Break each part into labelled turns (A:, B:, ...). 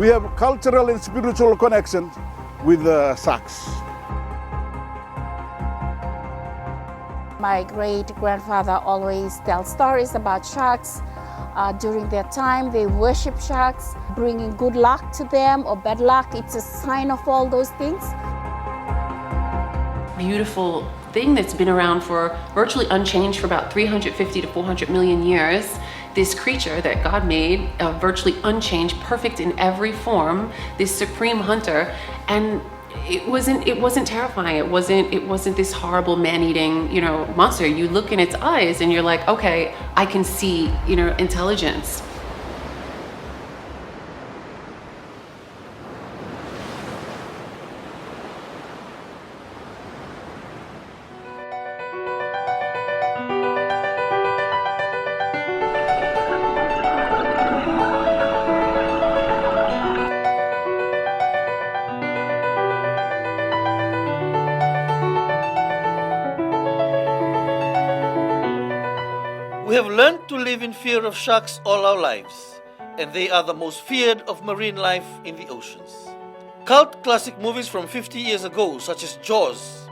A: have cultural and spiritual connection with the sharks.
B: My great-grandfather always tells stories about sharks. During their time, they worship sharks, bringing good luck to them or bad luck. It's a sign of all those things.
C: Beautiful thing that's been around for virtually unchanged for about 350 to 400 million years. This creature that God made, virtually unchanged, perfect in every form, this supreme hunter, and it wasn't terrifying. It wasn't this horrible man-eating, monster. You look in its eyes and you're like, okay, I can see, intelligence.
D: We have learned to live in fear of sharks all our lives, and they are the most feared of marine life in the oceans. Cult classic movies from 50 years ago, such as Jaws,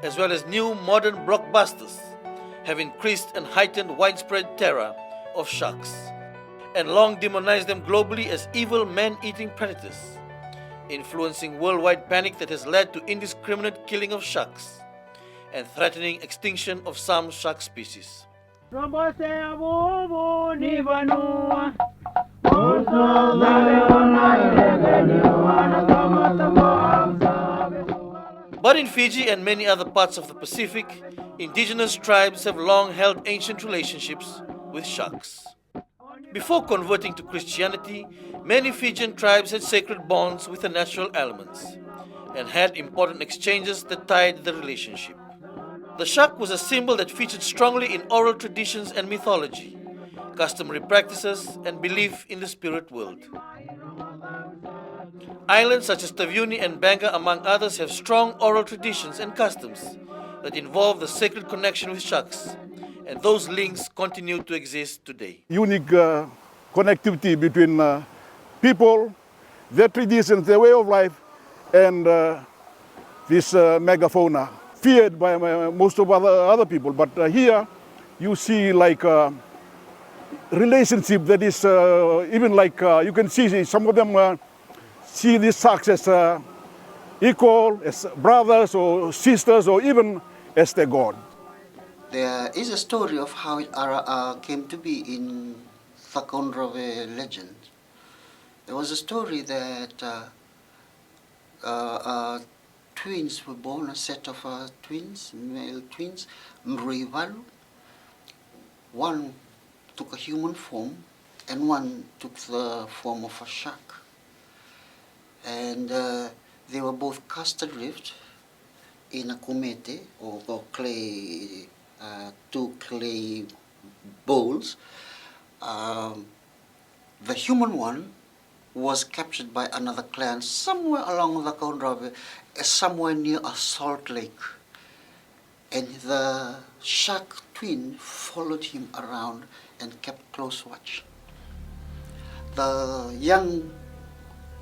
D: as well as new modern blockbusters, have increased and heightened widespread terror of sharks, and long demonized them globally as evil man-eating predators, influencing worldwide panic that has led to indiscriminate killing of sharks and threatening extinction of some shark species.
E: But
D: in Fiji and many other parts of the Pacific, indigenous tribes have long held ancient relationships with sharks. Before converting to Christianity, many Fijian tribes had sacred bonds with the natural elements and had important exchanges that tied the relationship. The shark was a symbol that featured strongly in oral traditions and mythology, customary practices, and belief in the spirit world. Islands such as Taveuni and Banga, among others, have strong oral traditions and customs that involve the sacred connection with sharks, and those links continue to exist today.
A: Unique connectivity between people, their traditions, their way of life, and this megafauna, feared by most of other people. But here you see like a relationship that is even like you can see some of them see these sharks as equal, as brothers or sisters, or even as their god.
F: There is a story of how it came to be in Thakonrove legend. There was a story that twins were born, a set of twins, male twins, Mrivalu. One took a human form and one took the form of a shark. And they were both cast adrift in a kumete, or clay, two clay bowls. The human one was captured by another clan somewhere along the Kaunrawe, somewhere near a salt lake. And the shark twin followed him around and kept close watch. The young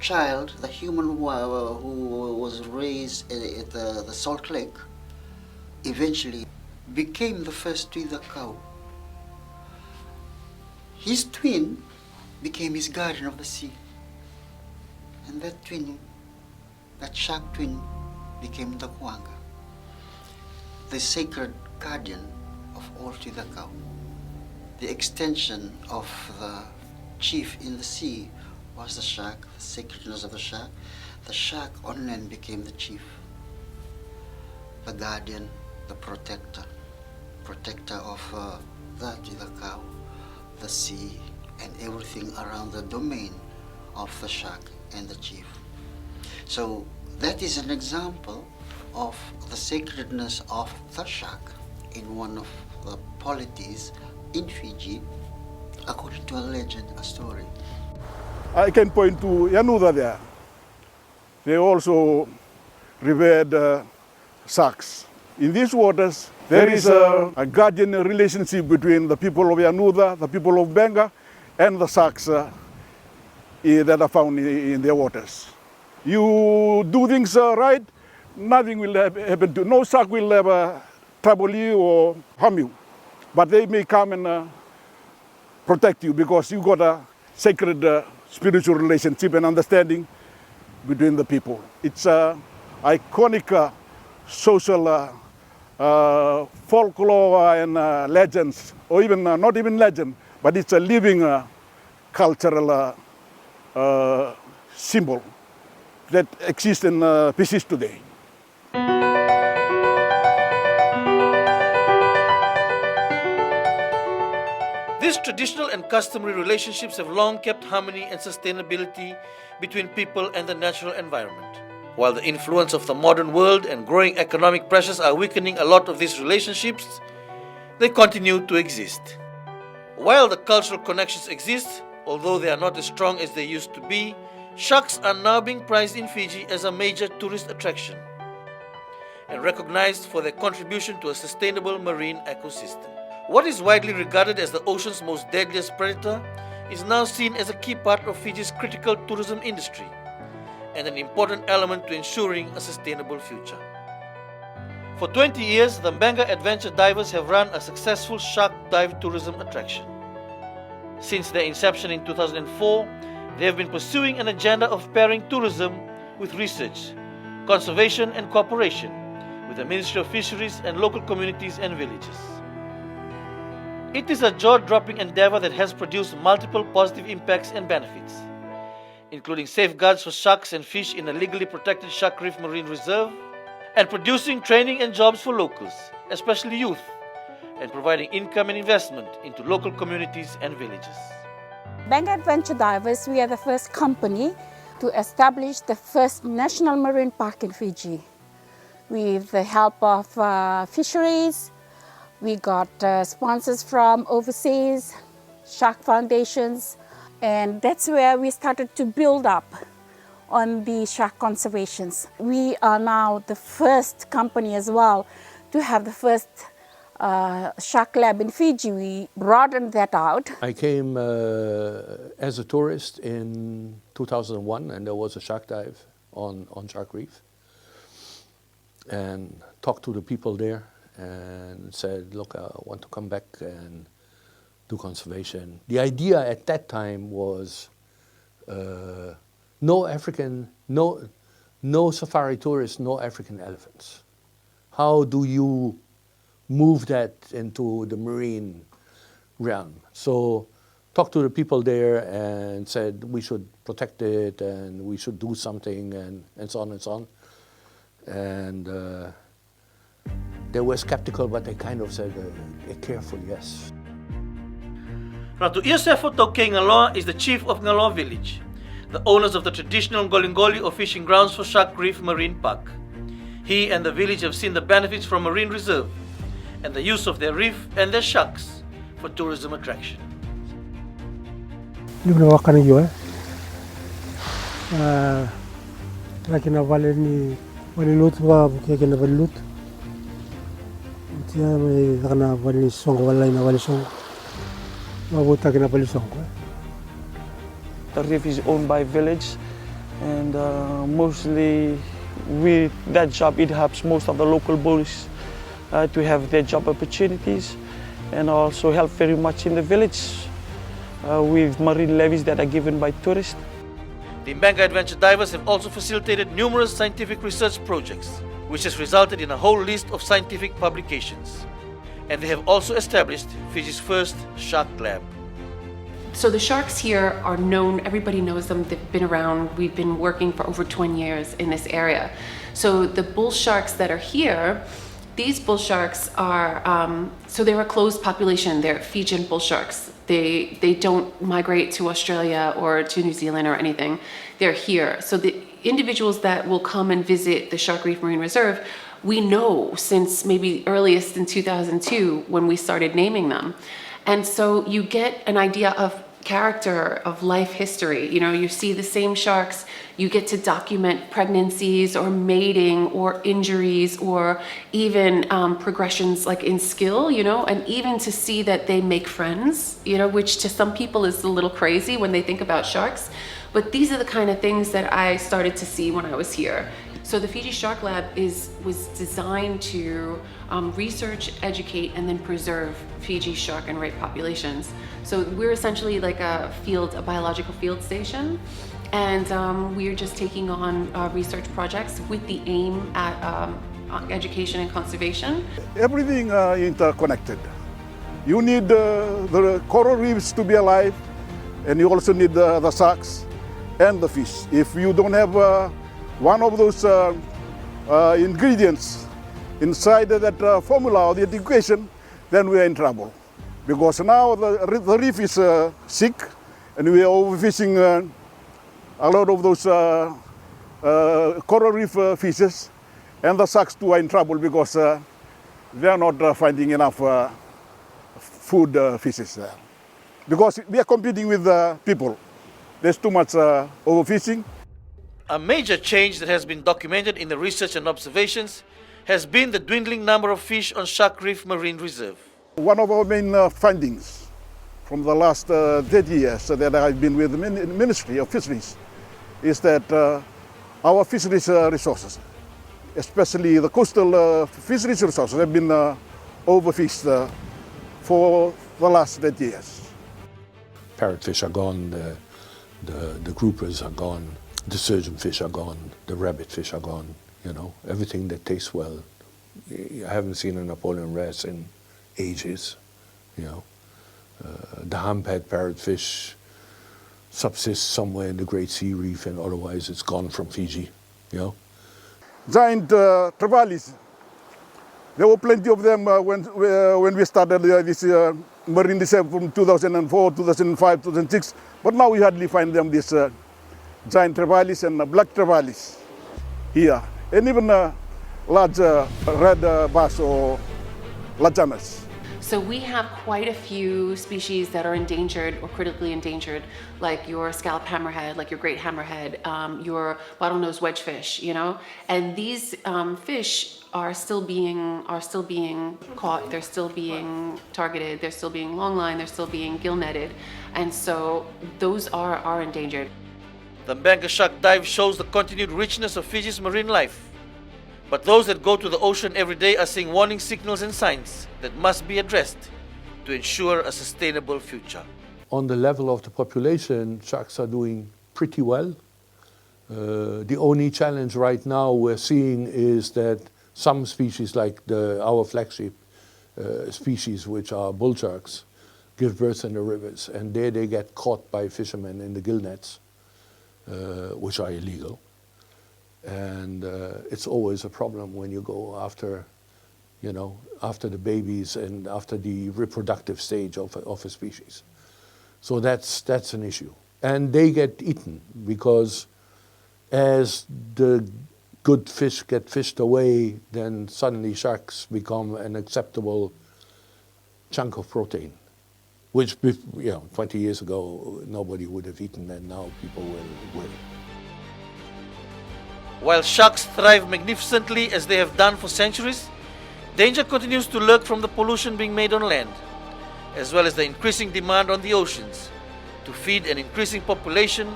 F: child, the human who was raised at the salt lake, eventually became the first to eat the cow. His twin became his guardian of the sea. And that twin, that shark twin, became the Kuanga, the sacred guardian of all to the cow. The extension of the chief in the sea was the shark, the sacredness of the shark. The shark on land became the chief, the guardian, the protector of the cow, the sea, and everything around the domain of the shark and the chief. So that is an example of the sacredness of the shark in one of the polities in Fiji, according to a legend, a story.
A: I can point to Yanuda there. They also revered sharks. In these waters, there is a guardian relationship between the people of Yanuda, the people of Benga, and the sharks. that are found in their waters. You do things right, nothing will happen to you. No shark will ever trouble you or harm you. But they may come and protect you because you got a sacred spiritual relationship and understanding between the people. It's an iconic social folklore and legends, or even not even legend, but it's a living cultural symbol that exists in Fiji today.
D: These traditional and customary relationships have long kept harmony and sustainability between people and the natural environment. While the influence of the modern world and growing economic pressures are weakening a lot of these relationships, they continue to exist. While the cultural connections exist, although they are not as strong as they used to be, sharks are now being prized in Fiji as a major tourist attraction and recognized for their contribution to a sustainable marine ecosystem. What is widely regarded as the ocean's most deadliest predator is now seen as a key part of Fiji's critical tourism industry and an important element to ensuring a sustainable future. For 20 years, the Mbenga Adventure Divers have run a successful shark dive tourism attraction. Since their inception in 2004, they have been pursuing an agenda of pairing tourism with research, conservation and cooperation with the Ministry of Fisheries and local communities and villages. It is a jaw-dropping endeavor that has produced multiple positive impacts and benefits, including safeguards for sharks and fish in a legally protected Shark Reef Marine Reserve, and producing training and jobs for locals, especially youth, and providing income and investment into local communities and villages.
B: Mbenga Adventure Divers, we are the first company to establish the first national marine park in Fiji. With the help of fisheries, we got sponsors from overseas, shark foundations, and that's where we started to build up on the shark conservations. We are now the first company as well to have the first shark lab in Fiji. We broadened that out.
E: I came as a tourist in 2001, and there was a shark dive on Shark Reef, and talked to the people there and said, look, I want to come back and do conservation. The idea at that time was no safari tourists, no African elephants. How do you move that into the marine realm? So talked to the people there and said we should protect it and we should do something and so on and so on. And they were skeptical, but they kind of said a careful yes.
D: Ratu Iosefo Tauke Ngaloa is the chief of Ngaloa village, the owners of the traditional Ngolingoli or fishing grounds for Shark Reef Marine Park. He and the village have seen the benefits from Marine Reserve and the use of their reef and their sharks for tourism attraction.
G: The reef is owned by village, and mostly with that job it helps most of the local boys to have their job opportunities, and also help very much in the village with marine levies that are given by tourists.
D: The Mbenga Adventure Divers have also facilitated numerous scientific research projects, which has resulted in a whole list of scientific publications. And they have also established Fiji's first shark lab.
C: So the sharks here are known, everybody knows them, they've been around, we've been working for over 20 years in this area. So the bull sharks that are here, these bull sharks are, so they're a closed population, they're Fijian bull sharks. They don't migrate to Australia or to New Zealand or anything, they're here. So the individuals that will come and visit the Shark Reef Marine Reserve, we know since maybe earliest in 2002 when we started naming them. And so you get an idea of character, of life history. You know, you see the same sharks, you get to document pregnancies or mating or injuries or even progressions like in skill, you know, and even to see that they make friends, you know, which to some people is a little crazy when they think about sharks. But these are the kind of things that I started to see when I was here. So the Fiji Shark Lab was designed to research, educate, and then preserve Fiji shark and ray populations. So we're essentially like a biological field station, and we're just taking on research projects with the aim at education and conservation.
A: Everything interconnected. You need the coral reefs to be alive, and you also need the sharks and the fish. If you don't have one of those ingredients inside that formula or the equation, then we are in trouble. Because now the reef is sick, and we are overfishing a lot of those coral reef fishes, and the sharks too are in trouble because they are not finding enough food fishes there. Because we are competing with people. There's too much overfishing.
D: A major change that has been documented in the research and observations has been the dwindling number of fish on Shark Reef Marine Reserve.
A: One of our main findings from the last 30 years that I've been with the Ministry of Fisheries is that our fisheries resources, especially the coastal fisheries resources, have been overfished for the last 30 years.
E: Parrotfish are gone, the groupers are gone, the surgeonfish are gone, the rabbitfish are gone, you know, everything that tastes well. I haven't seen a Napoleon wrasse in ages, you know. The humphead parrotfish subsists somewhere in the Great Sea Reef, and otherwise it's gone from Fiji, you know.
A: Giant trevallies. There were plenty of them when we started this marine reserve from 2004, 2005, 2006. But now we hardly find them, these giant trevallies and black trevallies here. And even large red bass or lachanas.
C: So we have quite a few species that are endangered or critically endangered, like your scallop hammerhead, like your great hammerhead, your bottlenose wedgefish, you know. And these fish are still being caught. They're still being targeted. They're still being longline. They're still being gill netted, and so those are endangered.
D: The Mbanga Shark Dive shows the continued richness of Fiji's marine life. But those that go to the ocean every day are seeing warning signals and signs that must be addressed to ensure a sustainable future.
E: On the level of the population, sharks are doing pretty well. The only challenge right now we're seeing is that some species, like our flagship species, which are bull sharks, give birth in the rivers, and there they get caught by fishermen in the gill nets, which are illegal. And it's always a problem when you go after, you know, after the babies and after the reproductive stage of a species. So that's an issue. And they get eaten because as the good fish get fished away, then suddenly sharks become an acceptable chunk of protein, which, you know, 20 years ago nobody would have eaten, and now people will.
D: While sharks thrive magnificently as they have done for centuries, danger continues to lurk from the pollution being made on land, as well as the increasing demand on the oceans to feed an increasing population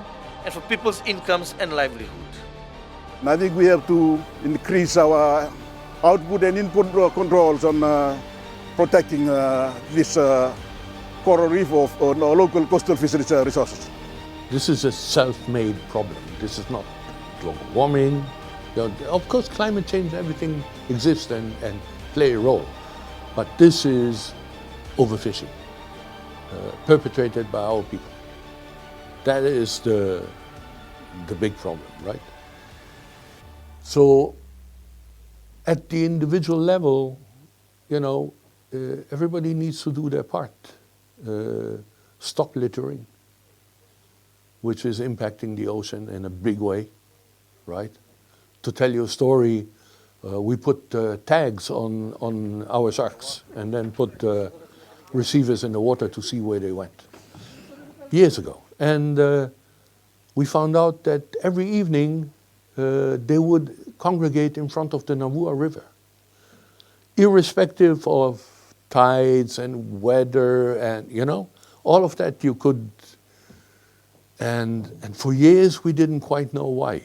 D: and for people's incomes and livelihood.
A: And I think we have to increase our output and input controls on protecting this coral reef of local coastal fisheries resources.
E: This is a self-made problem. This is not global warming. You know, of course, climate change, everything exists and play a role. But this is overfishing, perpetrated by our people. That is the big problem, right? So at the individual level, you know, everybody needs to do their part. Stop littering, which is impacting the ocean in a big way, right? To tell you a story, we put tags on our sharks and then put receivers in the water to see where they went years ago. And we found out that every evening they would congregate in front of the Navua River, irrespective of tides and weather and, you know, all of that you could And for years we didn't quite know why.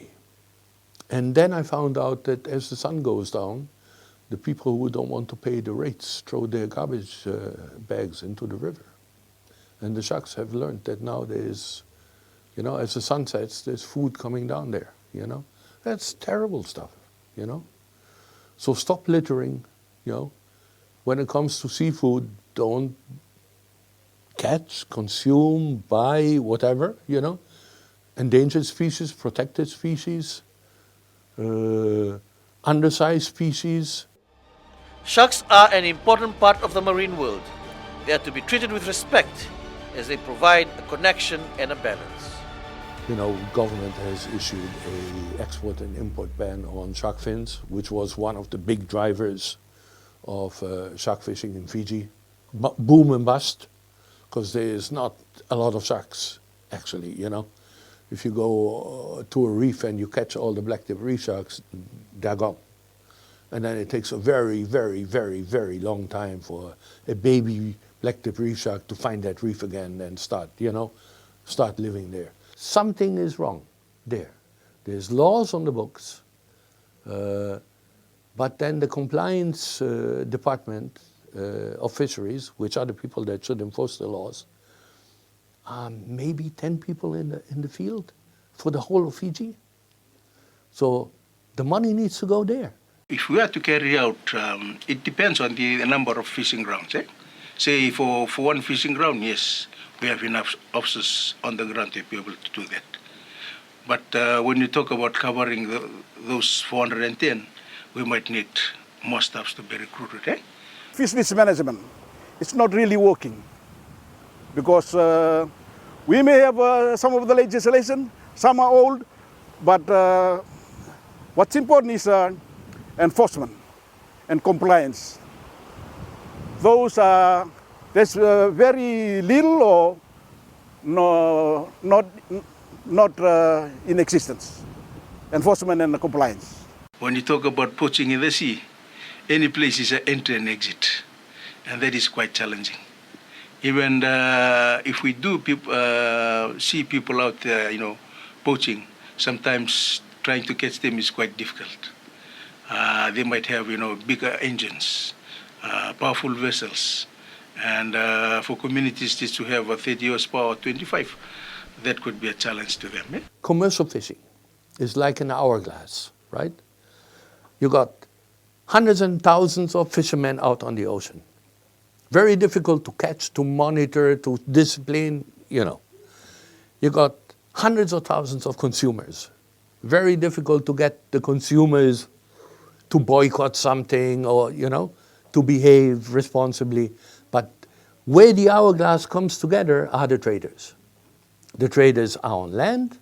E: And then I found out that as the sun goes down, the people who don't want to pay the rates throw their garbage bags into the river. And the sharks have learned that now there's, you know, as the sun sets, there's food coming down there, you know. That's terrible stuff, you know. So stop littering, you know. When it comes to seafood, don't catch, consume, buy, whatever, you know. Endangered species, protected species, undersized species.
D: Sharks are an important part of the marine world. They are to be treated with respect as they provide a connection and a balance.
E: You know, government has issued a export and import ban on shark fins, which was one of the big drivers of shark fishing in Fiji. Boom and bust, because there is not a lot of sharks, actually, you know. If you go to a reef and you catch all the black-tipped reef sharks, they're gone. And then it takes a very, very, very, very long time for a baby black-tipped reef shark to find that reef again and start, you know, start living there. Something is wrong there. There's laws on the books, but then the compliance department of fisheries, which are the people that should enforce the laws, maybe 10 people in the field for the whole of Fiji. So the money needs to go there.
H: If we are to carry out, it depends on the number of fishing grounds. Say for one fishing ground, yes, we have enough officers on the ground to be able to do that. But when you talk about covering those 410, we might need more staffs to be recruited.
A: Fish management, it's not really working because we may have some of the legislation, some are old, but what's important is enforcement and compliance. Those are, there's very little or not in existence, enforcement and compliance.
H: When you talk about poaching in the sea, any place is an entry and exit, and that is quite challenging. Even if we do see people out there, you know, poaching, sometimes trying to catch them is quite difficult. They might have, you know, bigger engines, powerful vessels, and for communities just to have a 30 horsepower, 25, that could be a challenge to them.
E: Commercial fishing is like an hourglass, right? You got hundreds and thousands of fishermen out on the ocean. Very difficult to catch, to monitor, to discipline, you know. You got hundreds of thousands of consumers. Very difficult to get the consumers to boycott something or, you know, to behave responsibly. But where the hourglass comes together are the traders. The traders are on land.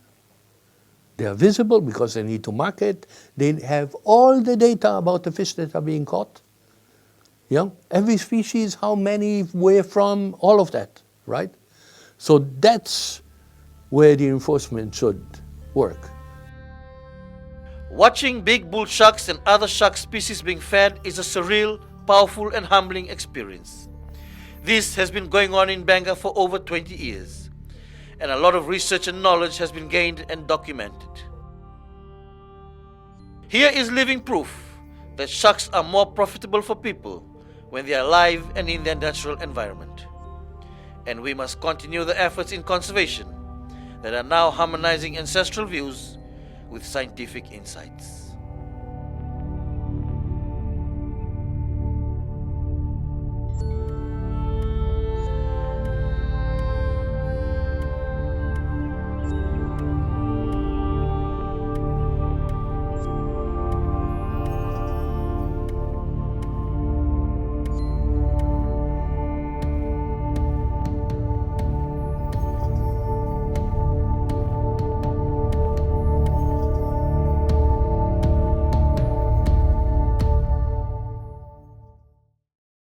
E: They are visible because they need to market. They have all the data about the fish that are being caught. You know, every species, how many, where from, all of that, right? So that's where the enforcement should work.
D: Watching big bull sharks and other shark species being fed is a surreal, powerful and humbling experience. This has been going on in Bangor for over 20 years, and a lot of research and knowledge has been gained and documented. Here is living proof that sharks are more profitable for people when they are alive and in their natural environment. And we must continue the efforts in conservation that are now harmonizing ancestral views with scientific insights.